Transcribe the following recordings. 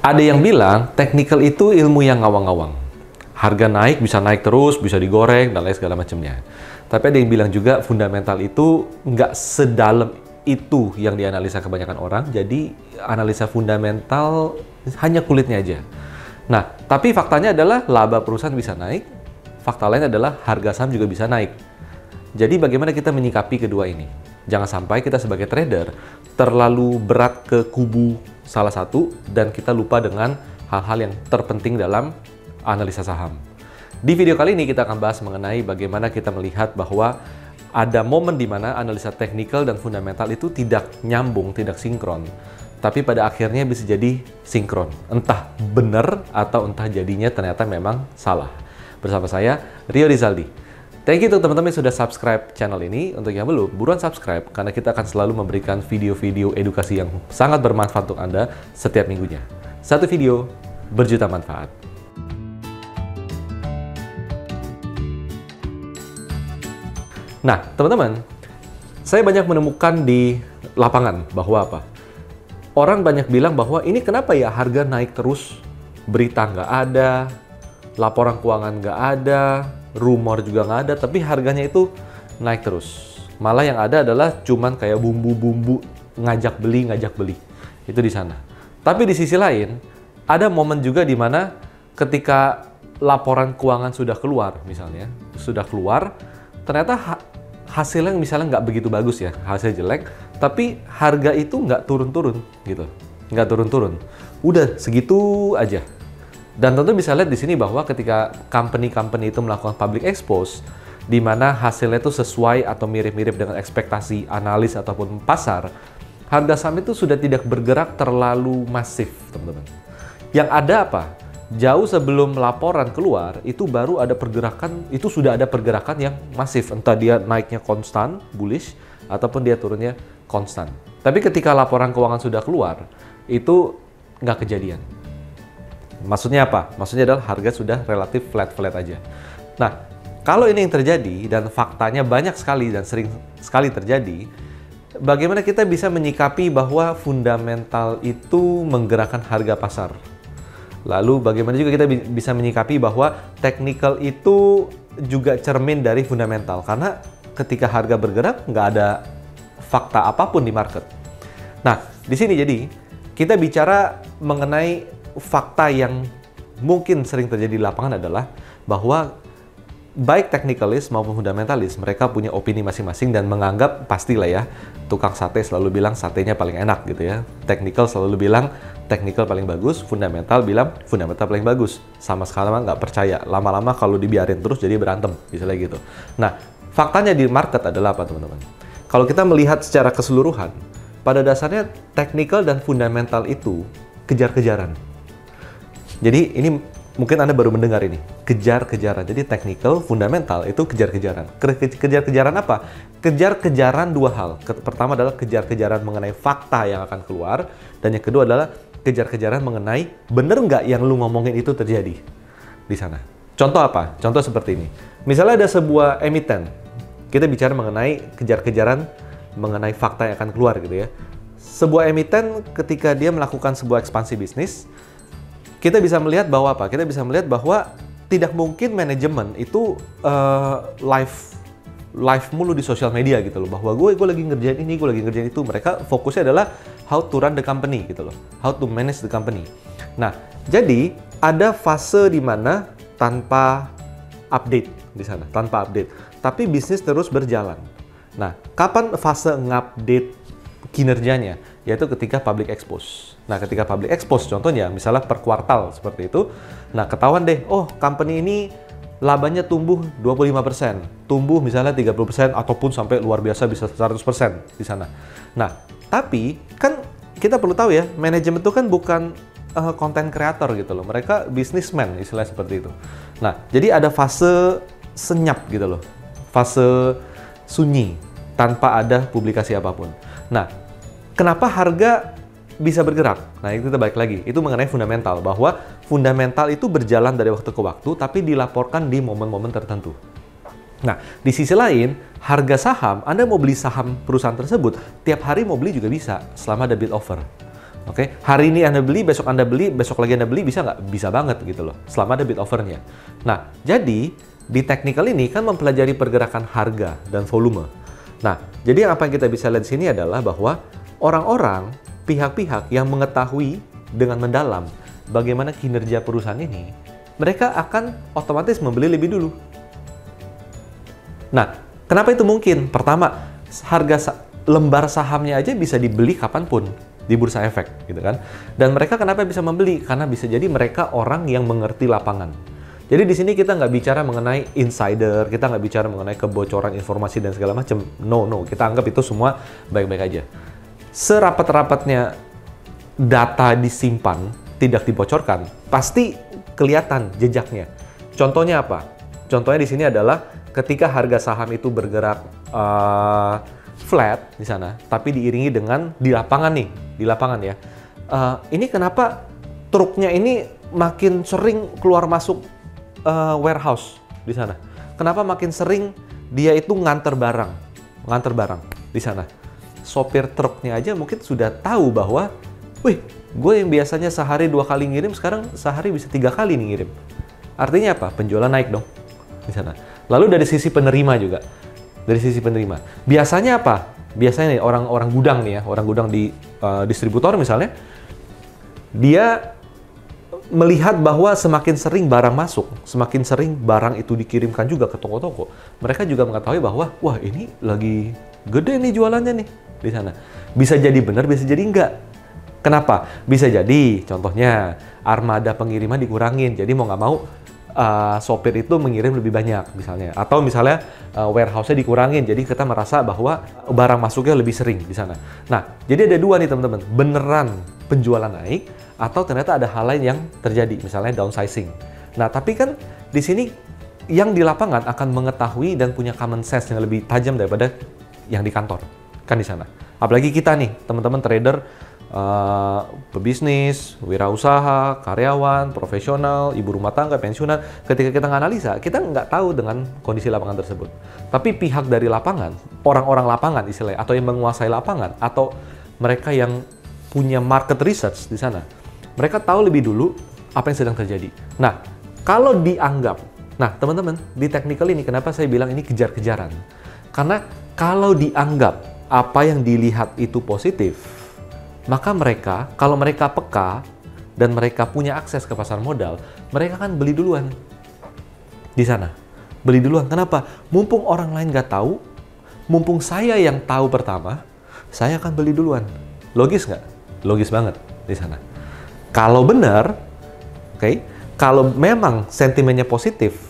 Ada yang bilang technical itu ilmu yang ngawang-ngawang. Harga naik, bisa naik terus, bisa digoreng, dan lain segala macamnya. Tapi ada yang bilang juga fundamental itu nggak sedalam itu yang dianalisa kebanyakan orang. Jadi analisa fundamental hanya kulitnya aja. Nah, tapi faktanya adalah laba perusahaan bisa naik. Fakta lain adalah harga saham juga bisa naik. Jadi bagaimana kita menyikapi kedua ini? Jangan sampai kita sebagai trader terlalu berat ke kubu salah satu dan kita lupa dengan hal-hal yang terpenting dalam analisa saham. Di video kali ini kita akan bahas mengenai bagaimana kita melihat bahwa ada momen di mana analisa teknikal dan fundamental itu tidak nyambung, tidak sinkron. Tapi pada akhirnya bisa jadi sinkron. Entah benar atau entah jadinya ternyata memang salah. Bersama saya, Rio Rizaldi. Thank you untuk teman-teman yang sudah subscribe channel ini. Untuk yang belum, buruan subscribe karena kita akan selalu memberikan video-video edukasi yang sangat bermanfaat untuk Anda setiap minggunya. Satu video, berjuta manfaat. Nah, teman-teman, saya banyak menemukan di lapangan bahwa apa? Orang banyak bilang bahwa ini kenapa ya harga naik terus, berita nggak ada, laporan keuangan nggak ada, rumor juga nggak ada, tapi harganya itu naik terus. Malah yang ada adalah cuman kayak bumbu-bumbu ngajak beli. Itu di sana. Tapi di sisi lain, ada momen juga di mana ketika laporan keuangan sudah keluar, misalnya, sudah keluar, ternyata hasilnya misalnya nggak begitu bagus ya, hasil jelek, tapi harga itu nggak turun-turun gitu. Nggak turun-turun. Udah segitu aja. Dan tentu bisa lihat di sini bahwa ketika company-company itu melakukan public expose, di mana hasilnya itu sesuai atau mirip-mirip dengan ekspektasi analis ataupun pasar, harga saham itu sudah tidak bergerak terlalu masif, teman-teman. Yang ada apa? Jauh sebelum laporan keluar, itu baru ada pergerakan, itu sudah ada pergerakan yang masif. Entah dia naiknya konstan, bullish, ataupun dia turunnya konstan. Tapi ketika laporan keuangan sudah keluar, itu nggak kejadian. Maksudnya apa? Maksudnya adalah harga sudah relatif flat-flat aja. Nah, kalau ini yang terjadi dan faktanya banyak sekali dan sering sekali terjadi, bagaimana kita bisa menyikapi bahwa fundamental itu menggerakkan harga pasar? Lalu bagaimana juga kita bisa menyikapi bahwa technical itu juga cermin dari fundamental? Karena ketika harga bergerak, nggak ada fakta apapun di market. Nah, di sini jadi kita bicara mengenai fakta yang mungkin sering terjadi di lapangan adalah bahwa baik technicalis maupun fundamentalis mereka punya opini masing-masing dan menganggap pastilah ya tukang sate selalu bilang satenya paling enak gitu ya. Technical selalu bilang technical paling bagus, fundamental bilang fundamental paling bagus. Sama sekali nggak percaya. Lama-lama kalau dibiarin terus jadi berantem, misalnya gitu. Nah, faktanya di market adalah apa teman-teman? Kalau kita melihat secara keseluruhan, pada dasarnya technical dan fundamental itu kejar-kejaran. Jadi ini mungkin Anda baru mendengar ini, kejar-kejaran. Jadi technical, fundamental itu kejar-kejaran. Kejar-kejaran apa? Kejar-kejaran dua hal. Pertama adalah kejar-kejaran mengenai fakta yang akan keluar. Dan yang kedua adalah kejar-kejaran mengenai bener nggak yang lu ngomongin itu terjadi di sana. Contoh apa? Contoh seperti ini. Misalnya ada sebuah emiten. Kita bicara mengenai kejar-kejaran mengenai fakta yang akan keluar gitu ya. Sebuah emiten ketika dia melakukan sebuah ekspansi bisnis, kita bisa melihat bahwa apa? Kita bisa melihat bahwa tidak mungkin manajemen itu live mulu di sosial media gitu loh. Bahwa gue lagi ngerjain ini, gue lagi ngerjain itu. Mereka fokusnya adalah how to run the company gitu loh. How to manage the company. Nah, jadi ada fase di mana tanpa update di sana, tanpa update. Tapi bisnis terus berjalan. Nah, kapan fase ngupdate kinerjanya? Yaitu ketika public expose. Nah, ketika public expose contohnya misalnya per kuartal seperti itu. Nah, ketahuan deh, oh company ini labanya tumbuh 25%, tumbuh misalnya 30% ataupun sampai luar biasa bisa 100% di sana. Nah, tapi kan kita perlu tahu ya, manajemen itu kan bukan content creator gitu loh. Mereka businessman istilahnya seperti itu. Nah, jadi ada fase senyap gitu loh. Fase sunyi tanpa ada publikasi apapun. Nah, kenapa harga bisa bergerak? Nah, itu kita balik lagi. Itu mengenai fundamental, bahwa fundamental itu berjalan dari waktu ke waktu, tapi dilaporkan di momen-momen tertentu. Nah, di sisi lain, harga saham, Anda mau beli saham perusahaan tersebut, tiap hari mau beli juga bisa, selama ada bid offer. Oke, hari ini Anda beli, besok Anda beli, besok lagi Anda beli, bisa nggak? Bisa banget gitu loh, selama ada bid offernya. Nah, jadi di technical ini kan mempelajari pergerakan harga dan volume. Nah, jadi apa yang kita bisa lihat di sini adalah bahwa orang-orang, pihak-pihak yang mengetahui dengan mendalam bagaimana kinerja perusahaan ini, mereka akan otomatis membeli lebih dulu. Nah, kenapa itu mungkin? Pertama, harga lembar sahamnya aja bisa dibeli kapanpun di bursa efek, gitu kan? Dan mereka kenapa bisa membeli? Karena bisa jadi mereka orang yang mengerti lapangan. Jadi di sini kita nggak bicara mengenai insider, kita nggak bicara mengenai kebocoran informasi dan segala macam. No, kita anggap itu semua baik-baik aja. Serapat-rapatnya data disimpan, tidak dibocorkan, pasti kelihatan jejaknya. Contohnya apa? Contohnya di sini adalah ketika harga saham itu bergerak flat di sana, tapi diiringi dengan di lapangan ya. Ini kenapa truknya ini makin sering keluar masuk warehouse di sana? Kenapa makin sering dia itu nganter barang di sana? Sopir truknya aja mungkin sudah tahu bahwa, wih, gue yang biasanya sehari 2 kali ngirim, sekarang sehari bisa 3 kali nih ngirim. Artinya apa? Penjualan naik dong di sana. Lalu dari sisi penerima juga. Dari sisi penerima. Biasanya apa? Biasanya nih orang gudang nih ya, orang gudang di distributor misalnya, dia melihat bahwa semakin sering barang masuk, semakin sering barang itu dikirimkan juga ke toko-toko, mereka juga mengetahui bahwa, wah ini lagi gede nih jualannya nih di sana. Bisa jadi benar, bisa jadi enggak. Kenapa? Bisa jadi, contohnya armada pengiriman dikurangin, jadi mau nggak mau sopir itu mengirim lebih banyak misalnya, atau misalnya warehouse-nya dikurangin, jadi kita merasa bahwa barang masuknya lebih sering di sana. Nah, jadi ada dua nih teman-teman, beneran penjualan naik atau ternyata ada hal lain yang terjadi, misalnya downsizing. Nah, tapi kan di sini yang di lapangan akan mengetahui dan punya common sense yang lebih tajam daripada yang di kantor kan di sana. Apalagi kita nih teman-teman trader, pebisnis, wirausaha, karyawan, profesional, ibu rumah tangga, pensiunan. Ketika kita nganalisa, kita nggak tahu dengan kondisi lapangan tersebut. Tapi pihak dari lapangan, orang-orang lapangan istilahnya, atau yang menguasai lapangan, atau mereka yang punya market research di sana, mereka tahu lebih dulu apa yang sedang terjadi. Nah, kalau dianggap, nah teman-teman, di technical ini kenapa saya bilang ini kejar-kejaran? Karena kalau dianggap apa yang dilihat itu positif, maka mereka, kalau mereka peka dan mereka punya akses ke pasar modal, mereka akan beli duluan di sana. Beli duluan. Kenapa? Mumpung orang lain nggak tahu, mumpung saya yang tahu pertama, saya akan beli duluan. Logis nggak? Logis banget di sana. Kalau benar, oke, kalau memang sentimennya positif,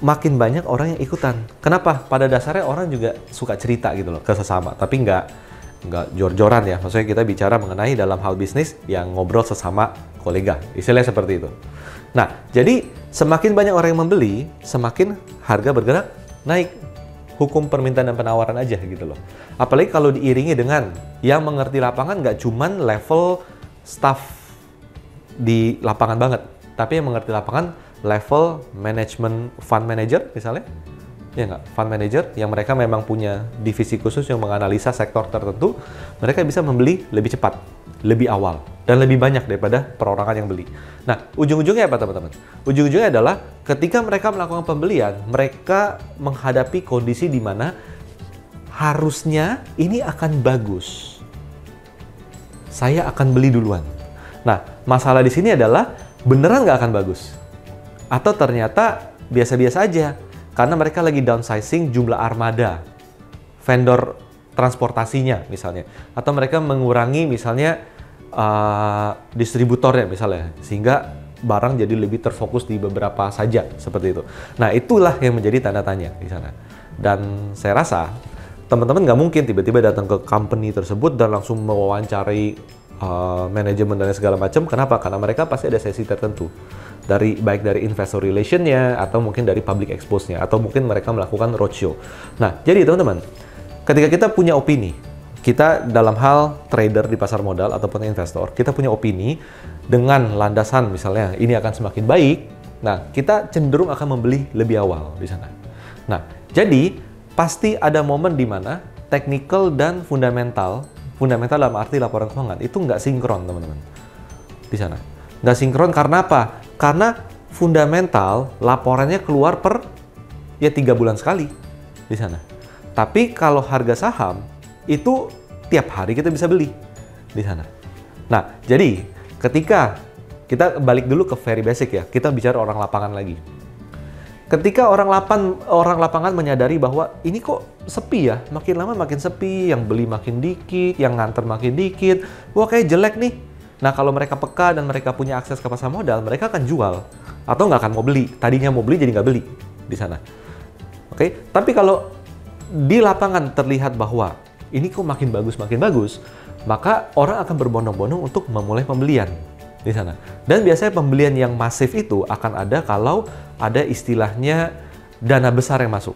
makin banyak orang yang ikutan. Kenapa? Pada dasarnya orang juga suka cerita gitu loh ke sesama, tapi nggak jor-joran ya. Maksudnya kita bicara mengenai dalam hal bisnis yang ngobrol sesama kolega. Istilahnya seperti itu. Nah, jadi semakin banyak orang yang membeli, semakin harga bergerak naik. Hukum permintaan dan penawaran aja gitu loh. Apalagi kalau diiringi dengan yang mengerti lapangan, nggak cuman level staff di lapangan banget, tapi yang mengerti lapangan level manajemen fund manager misalnya. Ya nggak, fund manager yang mereka memang punya divisi khusus yang menganalisa sektor tertentu, mereka bisa membeli lebih cepat, lebih awal, dan lebih banyak daripada perorangan yang beli. Nah, ujung-ujungnya apa teman-teman? Ujung-ujungnya adalah ketika mereka melakukan pembelian, mereka menghadapi kondisi di mana harusnya ini akan bagus. Saya akan beli duluan. Nah, masalah di sini adalah beneran nggak akan bagus? Atau ternyata biasa-biasa aja? Karena mereka lagi downsizing jumlah armada, vendor transportasinya misalnya. Atau mereka mengurangi misalnya distributornya misalnya. Sehingga barang jadi lebih terfokus di beberapa saja, seperti itu. Nah, itulah yang menjadi tanda tanya di sana. Dan saya rasa teman-teman nggak mungkin tiba-tiba datang ke company tersebut dan langsung mewawancari manajemen dan segala macam. Kenapa? Karena mereka pasti ada sesi tertentu. Baik dari investor relation-nya, atau mungkin dari public expose-nya, atau mungkin mereka melakukan roadshow. Nah, jadi teman-teman, ketika kita punya opini, kita dalam hal trader di pasar modal ataupun investor, kita punya opini dengan landasan misalnya ini akan semakin baik, nah kita cenderung akan membeli lebih awal di sana. Nah, jadi pasti ada momen di mana technical dan fundamental Fundamental dalam arti laporan keuangan itu nggak sinkron, teman-teman. Di sana. Nggak sinkron karena apa? Karena fundamental laporannya keluar per 3 bulan sekali di sana. Tapi kalau harga saham itu tiap hari kita bisa beli di sana. Nah, jadi ketika kita balik dulu ke very basic ya, kita bicara orang lapangan lagi. Ketika orang lapangan menyadari bahwa ini kok sepi ya, makin lama makin sepi, yang beli makin dikit, yang nganter makin dikit, wah kayak jelek nih. Nah, kalau mereka peka dan mereka punya akses ke pasar modal, mereka akan jual atau nggak akan mau beli. Tadinya mau beli jadi nggak beli di sana. Oke, tapi kalau di lapangan terlihat bahwa ini kok makin bagus, maka orang akan berbondong-bondong untuk memulai pembelian di sana. Dan biasanya pembelian yang masif itu akan ada kalau ada istilahnya dana besar yang masuk.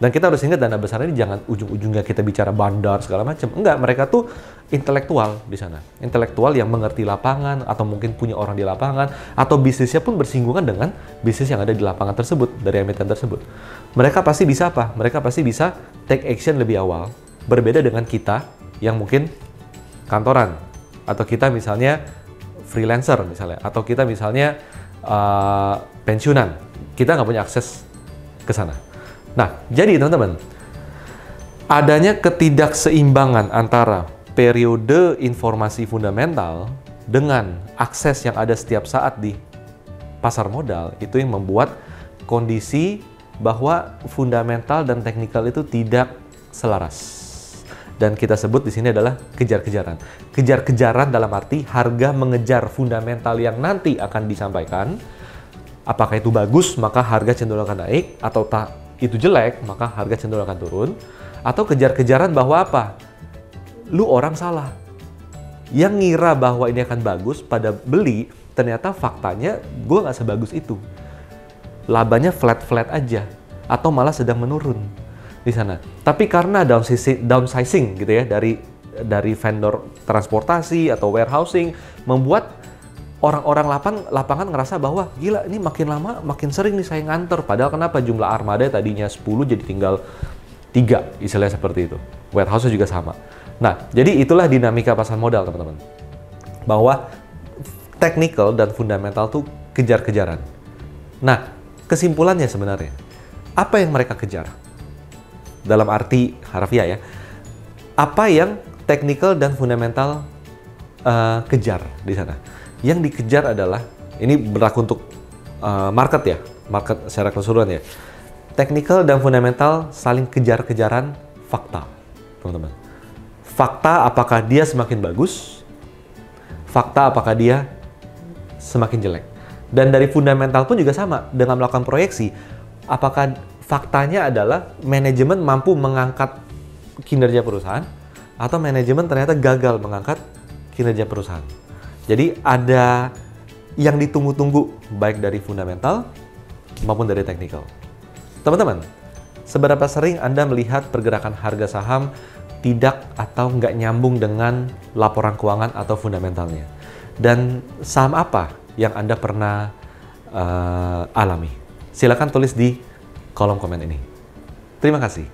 Dan kita harus ingat dana besar ini jangan ujung-ujungnya kita bicara bandar segala macam. Enggak, mereka tuh intelektual di sana. Intelektual yang mengerti lapangan atau mungkin punya orang di lapangan atau bisnisnya pun bersinggungan dengan bisnis yang ada di lapangan tersebut, dari emiten tersebut. Mereka pasti bisa apa? Mereka pasti bisa take action lebih awal. Berbeda dengan kita yang mungkin kantoran atau kita misalnya freelancer misalnya, atau kita misalnya pensiunan, kita nggak punya akses ke sana. Nah, jadi teman-teman, adanya ketidakseimbangan antara periode informasi fundamental dengan akses yang ada setiap saat di pasar modal, itu yang membuat kondisi bahwa fundamental dan teknikal itu tidak selaras. Dan kita sebut di sini adalah kejar-kejaran. Kejar-kejaran dalam arti harga mengejar fundamental yang nanti akan disampaikan. Apakah itu bagus, maka harga cenderung akan naik, atau itu jelek, maka harga cenderung akan turun. Atau kejar-kejaran bahwa apa? Lu orang salah. Yang ngira bahwa ini akan bagus pada beli, ternyata faktanya gue nggak sebagus itu. Labanya flat-flat aja, atau malah sedang menurun di sana. Tapi karena downsizing gitu ya dari vendor transportasi atau warehousing, membuat orang-orang lapangan ngerasa bahwa gila, ini makin lama makin sering nih saya nganter. Padahal kenapa jumlah armada tadinya 10 jadi tinggal 3, istilahnya seperti itu. Warehouse-nya juga sama. Nah, jadi itulah dinamika pasar modal, teman-teman. Bahwa technical dan fundamental tuh kejar-kejaran. Nah, kesimpulannya sebenarnya, apa yang mereka kejar? Dalam arti harfiah ya, apa yang technical dan fundamental kejar di sana? Yang dikejar adalah, ini berlaku untuk market ya, market secara keseluruhan ya. Technical dan fundamental saling kejar-kejaran fakta, teman-teman. Fakta apakah dia semakin bagus, fakta apakah dia semakin jelek. Dan dari fundamental pun juga sama, dengan melakukan proyeksi, apakah faktanya adalah manajemen mampu mengangkat kinerja perusahaan atau manajemen ternyata gagal mengangkat kinerja perusahaan. Jadi ada yang ditunggu-tunggu baik dari fundamental maupun dari teknikal. Teman-teman, seberapa sering Anda melihat pergerakan harga saham tidak atau nggak nyambung dengan laporan keuangan atau fundamentalnya? Dan saham apa yang Anda pernah alami? Silakan tulis di kolom komen ini. Terima kasih.